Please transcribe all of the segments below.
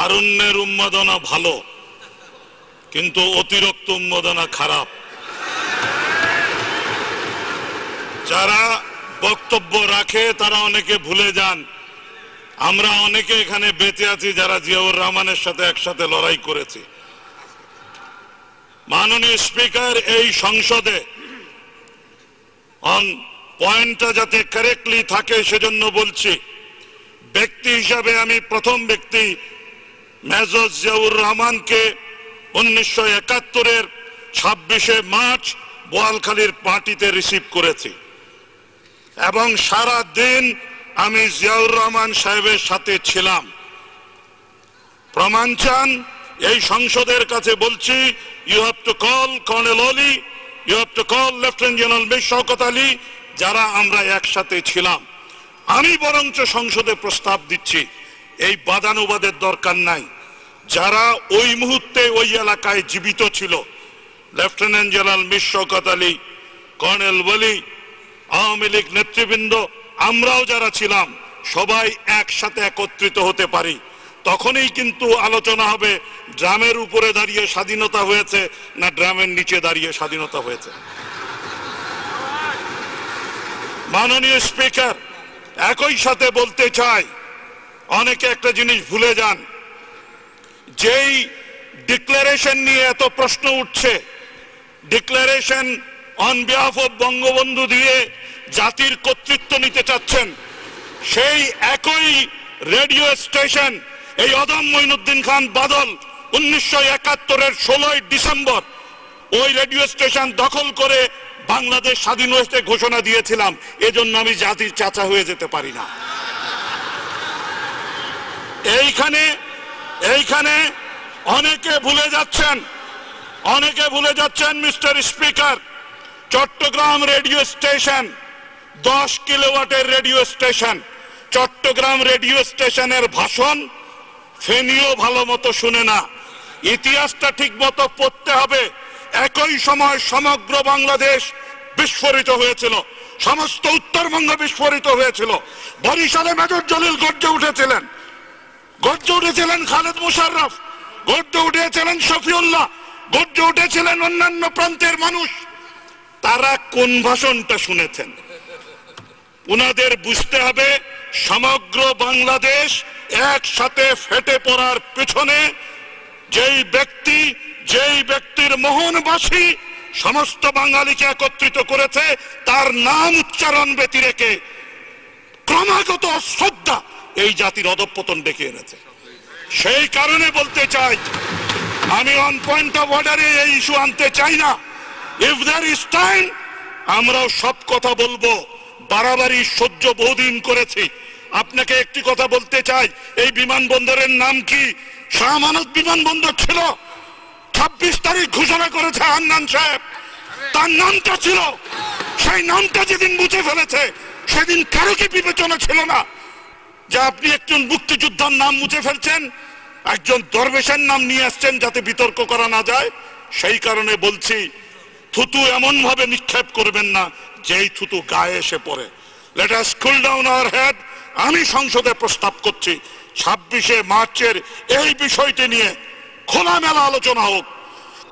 তারুণ্যের উন্মাদনা ভালো, কিন্তু অতিরিক্ত উন্মাদনা খারাপ। যারা বক্তব্য রাখে তারা অনেকে ভুলে যান আমরা অনেকে এখানে বেঁচে আছি যারা জিয়াউর রহমানের সাথে একসাথে লড়াই করেছি। মাননীয় স্পিকার, এই সংসদে পয়েন্টটা যাতে কারেক্টলি থাকে সেজন্য বলছি, ব্যক্তি হিসাবে আমি প্রথম ব্যক্তি মেজর জিয়াউর রহমানকে 1971-এর 26শে মার্চ বোয়ালখালীর পার্টিতে রিসিভ করেছি এবং সারা দিন আমি জিয়াউর রহমান সাহেবের সাথে ছিলাম। প্রমাণ চান, এই সংসদের কাছে বলছি, you have to call colonel Oli, you have to call lieutenant general Mir Shawkat Ali, যারা আমরা একসাথে ছিলাম। আমি বরঞ্চ সংসদে প্রস্তাব দিচ্ছি, এই বাদানুবাদের দরকার নাই। যারা ওই মুহূর্তে ওই এলাকায় জীবিত ছিল, lieutenant general Mir Shawkat Ali, colonel Oli, Awami League নেতৃবৃন্দ, আমরাও যারা ছিলাম, সবাই একসাথে একত্রিত হতে পারি। তখনই কিন্তু আলোচনা হবে ড্রামের উপরে দাঁড়িয়ে স্বাধীনতা হয়েছে না ড্রামের নিচে দাঁড়িয়ে স্বাধীনতা হয়েছে। মাননীয় স্পিকার, একই সাথে বলতে চাই, অনেকে একটা জিনিস ভুলে যান, যেই ডিক্লারেশন নিয়ে এত প্রশ্ন উঠছে, declaration on behalf of Bangabandhu দিয়ে জাতির কর্তৃত্ব নিতে চাচ্ছেন, সেই একই রেডিও স্টেশন এই অদম মঈনুদ্দিন খান বাদল 1971-এর 16ই ডিসেম্বর ওই রেডিও স্টেশন দখল করে বাংলাদেশ স্বাধীন হয়েছে ঘোষণা দিয়েছিলাম। এজন্য আমি জাতির চাচা হয়ে যেতে পারি না। এইখানে অনেকে ভুলে যাচ্ছেন mister speaker, Chittagong radio station 10 কিলোওয়াটের রেডিও স্টেশন। চট্টগ্রাম রেডিও স্টেশনের ভাষণ ফেনীও ভালো মতো শুনে না। ইতিহাসটা ঠিক মতো পড়তে হবে। একই সময় সমগ্র বাংলাদেশ বিস্ফোরিত হয়েছিল, সমস্ত উত্তরবঙ্গ বিস্ফোরিত হয়েছিল। বরিশালে মেজর জলিল গর্জে উঠেছিলেন খালেদ মোশাররফ, গর্জে উঠেছিলেন শফিউল্লাহ, গর্জে উঠেছিলেন অন্যান্য প্রান্তের মানুষ। তারা কোন ভাষণটা শুনেছেন? উনাদের বুঝতে হবে, সমগ্র বাংলাদেশ একসাথে ফেটে পড়ার পেছনে যেই ব্যক্তির মোহনবাসী সমস্ত বাঙালিকে একত্রিত করেছে, তার নাম উচ্চারণ ব্যতি রেখে ক্রমাগত শ্রদ্ধা এই জাতির অধঃপতন ডেকে এনেছে। সেই কারণে বলতে চাই, আমি অন পয়েন্ট অফ অর্ডারে এই ইস্যু আনতে চাই না। ইফ দেয়ার ইজ টাইম, আমরাও সব কথা বলবো। বাড়াবাড়ি সহ্য বহুদিন করেছি। আপনাকে একটি কথা বলতে চাই, এই বিমানবন্দরের নাম কি? শাহ আমানত বিমানবন্দর ছিল। 26 তারিখ ঘোষণা করেছে হান্নান সাহেব, তার নামটা ছিল। সেই নামটা যেদিন মুছে ফেলেছে, সেদিন কারো কি বিবেচনা ছিল না যে আপনি একজন মুক্তিযোদ্ধার নাম মুছে ফেলছেন, একজন দরবেশের নাম নিয়ে আসছেন যাতে বিতর্ক করা না যায়? সেই কারণে বলছি, থুতু এমন ভাবে নিক্ষেপ করবেন না যেই থুতু গায়ে এসে পড়ে। Let us cool down our head. আমি সংসদে প্রস্তাব করছি 26শে মার্চের এই বিষয়টি নিয়ে খোলামেলা আলোচনা হোক।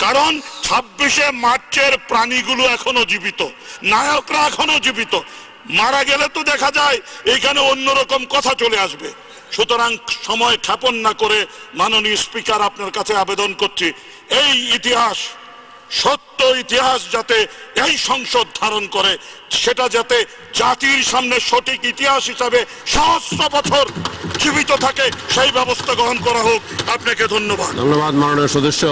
কারণ 26শে মার্চের প্রাণীগুলো এখনো জীবিত, নায়করা এখনো জীবিত। মারা গেলে তো দেখা যায় এখানে অন্যরকম কথা চলে আসবে। সুতরাং সময় ক্ষেপণ না করে মাননীয় স্পিকার, আপনার কাছে আবেদন করছি, এই ইতিহাস, সত্য ইতিহাস যাতে এই সংসদ ধারণ করে, সেটা যাতে জাতির সামনে সঠিক ইতিহাস হিসাবে সহস্র বছর জীবিত থাকে, সেই ব্যবস্থা গ্রহণ করা হোক। আপনাকে ধন্যবাদ। মাননীয় সদস্য।